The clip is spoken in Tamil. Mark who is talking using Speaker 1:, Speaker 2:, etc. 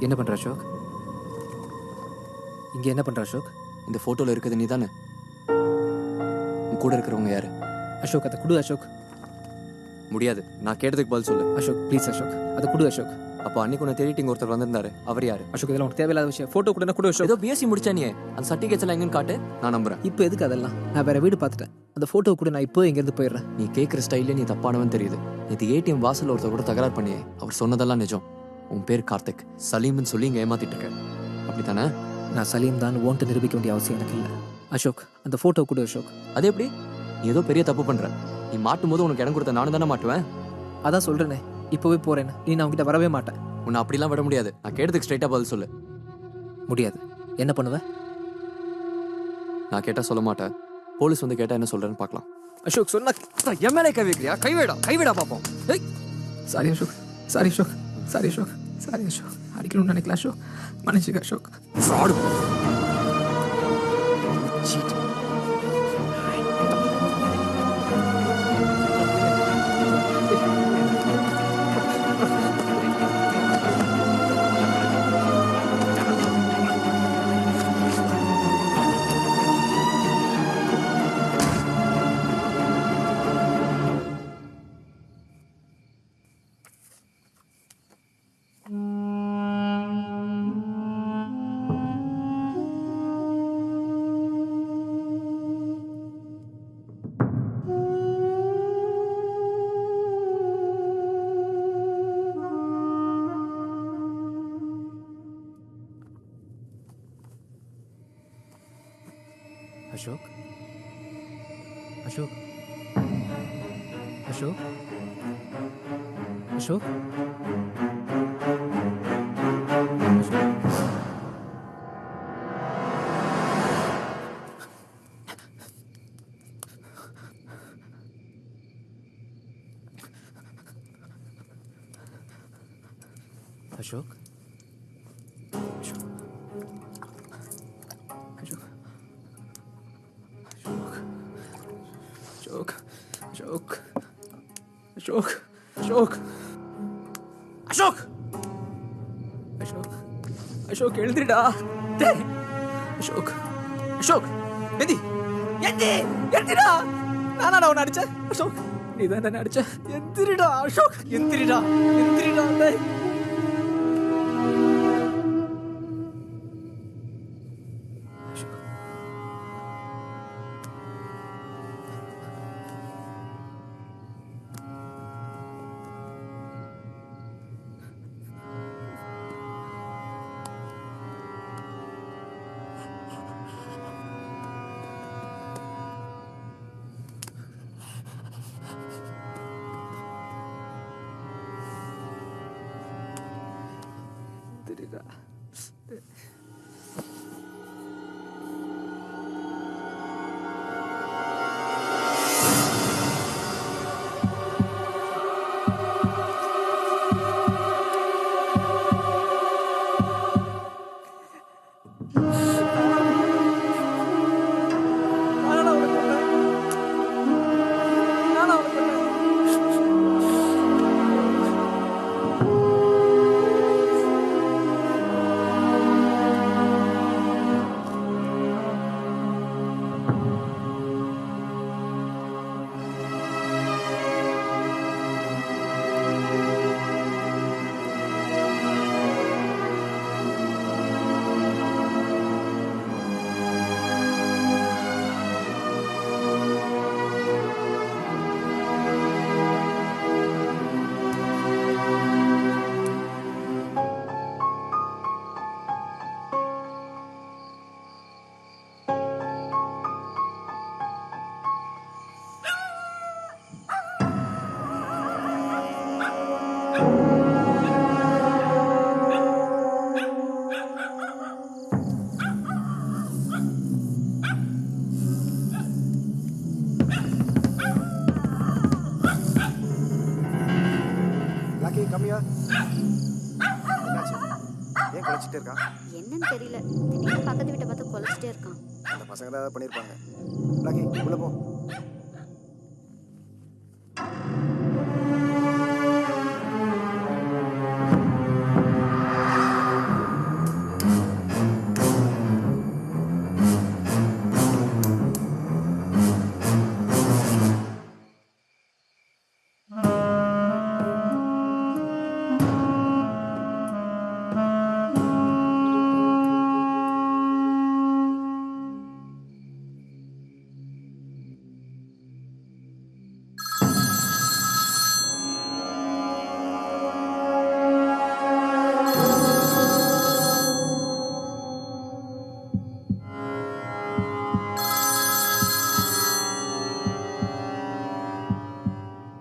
Speaker 1: என்ன பண்ற அசோக்? இங்க என்ன பண்ற அசோக்?
Speaker 2: இந்த போட்டோல இருக்குது நீ தானே? உன் கூட இருக்கிறவங்க யாரு?
Speaker 1: அசோக் அதை குடு அசோக்.
Speaker 2: முடியாது, நான் கேட்டதுக்கு பதில் சொல்லு.
Speaker 1: அசோக் ப்ளீஸ் அசோக், அதை குடு அசோக்.
Speaker 2: அப்போ அன்னைக்கு உன்னை தேடிட்டு இங்க ஒருத்தர் வந்திருந்தாரு, அவர் யாரு?
Speaker 1: அசோக் இதெல்லாம் உனக்கு தேவையில்லாத விஷயம். போட்டோ கூட குடு அசோக்.
Speaker 2: ஏதோ பிஎஸ்சி முடிச்சா நீ அந்த சர்டிஃபிகேட்ஸ் எல்லாம் எங்கன்னு காட்டு, நான் நம்புறேன்.
Speaker 1: இப்போ எதுக்கு அதெல்லாம்? நான் வேற வீடு பார்த்துட்டேன். அந்த போட்டோ கூட நான் இப்போ இங்கேருந்து போயிடுறேன்.
Speaker 2: நீ கேட்குற ஸ்டைலே நீ தப்பானவன் தெரியுது. இது ஏடிஎம் வாசல் ஒருத்தர் கூட தகராறு பண்ணியே, அவர் சொன்னதெல்லாம் நிஜம். உன் பேர் கார்த்திக், சலீம்னு சொல்லி இங்க ஏமாத்திட்டு இருக்க, அப்படித்தானே?
Speaker 1: நான் சலீம் தான் ஓன்ட்டு நிரூபிக்க வேண்டிய அவசியம் எனக்கு இல்லை அசோக். அந்த போட்டோ கூட அசோக்.
Speaker 2: அது எப்படி? நீ ஏதோ பெரிய தப்பு பண்ற. நீ மாட்டும் போது உனக்கு இடம் கொடுத்த நானும் தானே மாட்டுவேன்.
Speaker 1: அதான் சொல்றேனே, இப்போவே போறேன்னு. நீ நான் உங்ககிட்ட வரவே மாட்டேன்.
Speaker 2: உன்னை அப்படிலாம் விட முடியாது. நான் கேட்டதுக்கு ஸ்ட்ரைட்டா பதில் சொல்லு.
Speaker 1: முடியாது. என்ன பண்ணுவேன்?
Speaker 2: நான் கேட்டா சொல்ல மாட்டேன். போலீஸ் வந்து கேட்டா என்ன சொல்றேன்னு பார்க்கலாம்.
Speaker 1: அசோக் சொன்னா
Speaker 2: என் மேலே கை வைக்கிறியா? கைவிடா பார்ப்போம்.
Speaker 1: Sorry Ashok, sorry Ashok, sorry Ashok, sorry Ashok. அடிக்கணும்னு நினைக்கல அசோக், மன்னிச்சுக்க அசோக்.
Speaker 2: ஃப்ராடு.
Speaker 1: அசோக், அசோக், அசோக், அசோக், அசோக், அசோக், அசோக், அசோக், அசோக், அசோக், அசோக் எழுந்திரிடா. அசோக், அசோக், எந்தி, எந்தி, எந்திரிடா. நானா உன்னை அடிச்சேன்? அசோக் நீ தான் என்ன அடிச்ச? எந்திரிடா அசோக், எந்திரிடா, எந்திரிடா.
Speaker 3: என்னாச்சு? ஏன் குலைச்சிட்டே இருக்கான்?
Speaker 4: என்னன்னு தெரியல, திடீர்னு பக்கத்து வீட்டை பார்த்து குலைச்சிட்டே இருக்கான்.
Speaker 3: அந்த பசங்க தான் ஏதாவது பண்ணியிருப்பாங்க. ராக்கி உள்ள போ.